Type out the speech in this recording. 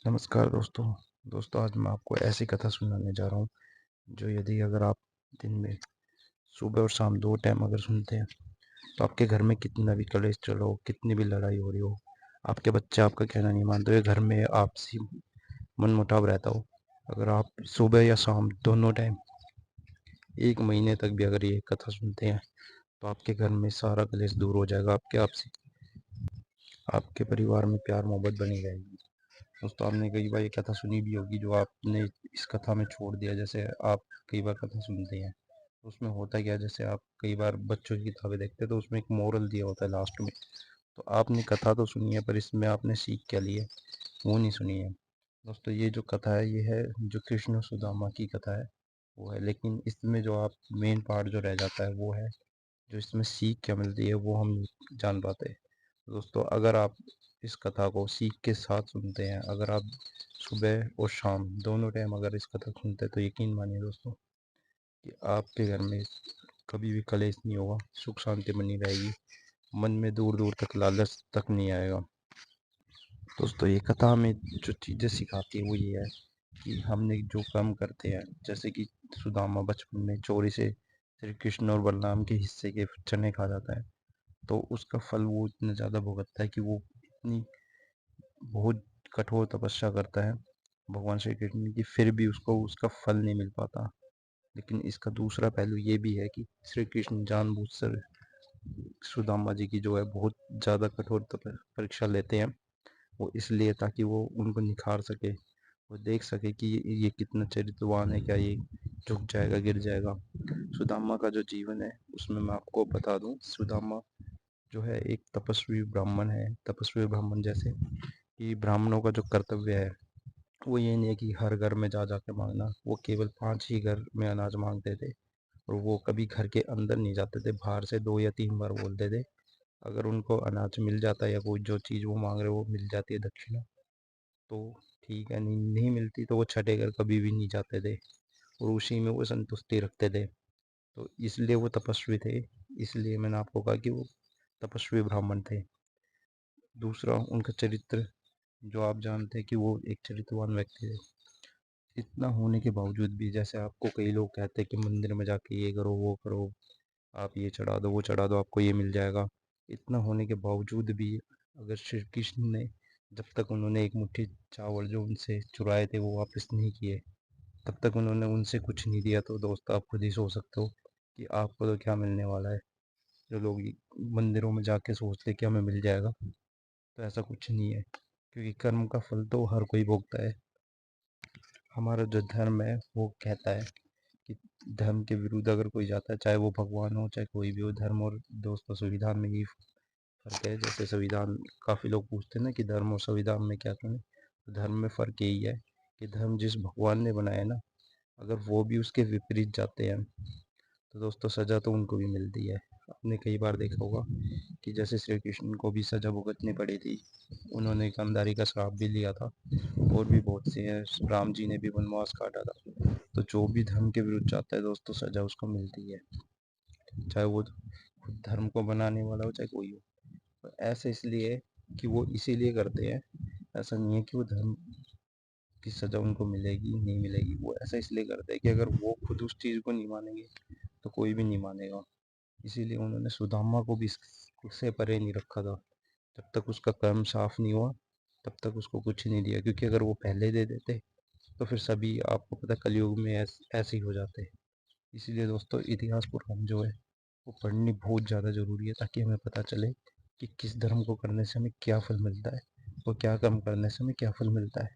नमस्कार दोस्तों आज मैं आपको ऐसी कथा सुनाने जा रहा हूँ जो यदि अगर आप दिन में सुबह और शाम दो टाइम अगर सुनते हैं तो आपके घर में कितना भी कलेश चल रहा हो, कितनी भी लड़ाई हो रही हो, आपके बच्चे आपका कहना नहीं मानते हुए घर में आपसी मनमुटाव रहता हो, अगर आप सुबह या शाम दोनों टाइम 1 महीने तक भी अगर ये कथा सुनते हैं तो आपके घर में सारा कलेश दूर हो जाएगा। आपके आपसी आपके परिवार में प्यार मोहब्बत बनी रहेगी। दोस्तों आपने कई बार ये कथा सुनी भी होगी जो आपने इस कथा में छोड़ दिया। जैसे आप कई बार कथा सुनते हैं तो उसमें होता क्या है, जैसे आप कई बार बच्चों की किताबें देखते हैं तो उसमें एक मोरल दिया होता है लास्ट में। तो आपने कथा तो सुनी है पर इसमें आपने सीख क्या ली है वो नहीं सुनी है। दोस्तों ये जो कथा है ये है जो कृष्ण और सुदामा की कथा है वो है, लेकिन इसमें जो आप मेन पार्ट जो रह जाता है वो है जो इसमें सीख क्या मिलती है वो हम नहीं जान पाते। दोस्तों अगर आप इस कथा को सीख के साथ सुनते हैं, अगर आप सुबह और शाम दोनों टाइम अगर इस कथा को सुनते हैं तो यकीन मानिए दोस्तों कि आपके घर में कभी भी कलेश नहीं होगा, सुख शांति बनी रहेगी, मन में दूर दूर तक लालच तक नहीं आएगा। दोस्तों ये कथा हमें जो चीज़ें सिखाती है वो ये है कि हमने जो काम करते हैं, जैसे कि सुदामा बचपन में चोरी से श्री कृष्ण और बलराम के हिस्से के चने खा जाता है, तो उसका फल वो इतना ज़्यादा भुगतता है कि वो इतनी बहुत कठोर तपस्या करता है भगवान श्री कृष्ण की, फिर भी उसको उसका फल नहीं मिल पाता। लेकिन इसका दूसरा पहलू ये भी है कि श्री कृष्ण जानबूझकर सुदामा जी की जो है बहुत ज़्यादा कठोर परीक्षा लेते हैं। वो इसलिए ताकि वो उनको निखार सके, वो देख सके कि ये कितना चरित्रवान है, क्या ये झुक जाएगा गिर जाएगा। सुदामा का जो जीवन है उसमें मैं आपको बता दूं, सुदामा जो है एक तपस्वी ब्राह्मण है। तपस्वी ब्राह्मण जैसे कि ब्राह्मणों का जो कर्तव्य है वो ये नहीं है कि हर घर में जा जा के मांगना। वो केवल 5 ही घर में अनाज मांगते थे और वो कभी घर के अंदर नहीं जाते थे, बाहर से 2 या 3 बार बोलते थे। अगर उनको अनाज मिल जाता है या कोई जो चीज़ वो मांग रहे वो मिल जाती है दक्षिणा तो ठीक है, नहीं नहीं मिलती तो वो छठे घर कभी भी नहीं जाते थे और उसी में वो संतुष्टि रखते थे। तो इसलिए वो तपस्वी थे। इसलिए मैंने आपको कहा कि वो तपस्वी ब्राह्मण थे। दूसरा उनका चरित्र जो आप जानते हैं कि वो एक चरित्रवान व्यक्ति थे। इतना होने के बावजूद भी जैसे आपको कई लोग कहते हैं कि मंदिर में जाके ये करो वो करो, आप ये चढ़ा दो वो चढ़ा दो आपको ये मिल जाएगा। इतना होने के बावजूद भी अगर श्री कृष्ण ने जब तक उन्होंने एक मुट्ठी चावल जो उनसे चुराए थे वो वापस नहीं किए, तब तक उन्होंने उनसे कुछ नहीं दिया। तो दोस्त आप खुद ही सोच सकते हो कि आपको तो क्या मिलने वाला है। जो लोग मंदिरों में जाके सोचते कि हमें मिल जाएगा, तो ऐसा कुछ नहीं है, क्योंकि कर्म का फल तो हर कोई भोगता है। हमारा जो धर्म है वो कहता है कि धर्म के विरुद्ध अगर कोई जाता है, चाहे वो भगवान हो चाहे कोई भी हो, धर्म और दोस्तों संविधान में यही फर्क है। जैसे संविधान, काफ़ी लोग पूछते हैं ना कि धर्म और संविधान में क्या करें, तो धर्म में फ़र्क यही है कि धर्म जिस भगवान ने बनाया है ना, अगर वो भी उसके विपरीत जाते हैं तो दोस्तों सज़ा तो उनको भी मिलती है। आपने कई बार देखा होगा कि जैसे श्री कृष्ण को भी सज़ा भुगतनी पड़ी थी, उन्होंने ईमानदारी का श्राप भी लिया था। और भी बहुत से हैं, राम जी ने भी वनवास काटा था। तो जो भी धर्म के विरुद्ध जाता है दोस्तों सज़ा उसको मिलती है, चाहे वो खुद धर्म को बनाने वाला हो चाहे कोई हो। तो ऐसा इसलिए है कि वो इसीलिए करते हैं, ऐसा नहीं है कि वो धर्म की सज़ा उनको मिलेगी नहीं मिलेगी। वो ऐसा इसलिए करते हैं कि अगर वो खुद उस चीज़ को नहीं मानेंगे तो कोई भी नहीं मानेगा। इसीलिए उन्होंने सुदामा को भी इससे परे नहीं रखा था। जब तक उसका कर्म साफ नहीं हुआ तब तक उसको कुछ नहीं दिया, क्योंकि अगर वो पहले दे देते तो फिर सभी आपको पता है कलयुग में ऐसे ही हो जाते हैं। इसीलिए दोस्तों इतिहास पुराण जो है वो पढ़नी बहुत ज़्यादा ज़रूरी है, ताकि हमें पता चले कि किस धर्म को करने से हमें क्या फल मिलता है और क्या कर्म करने से हमें क्या फल मिलता है।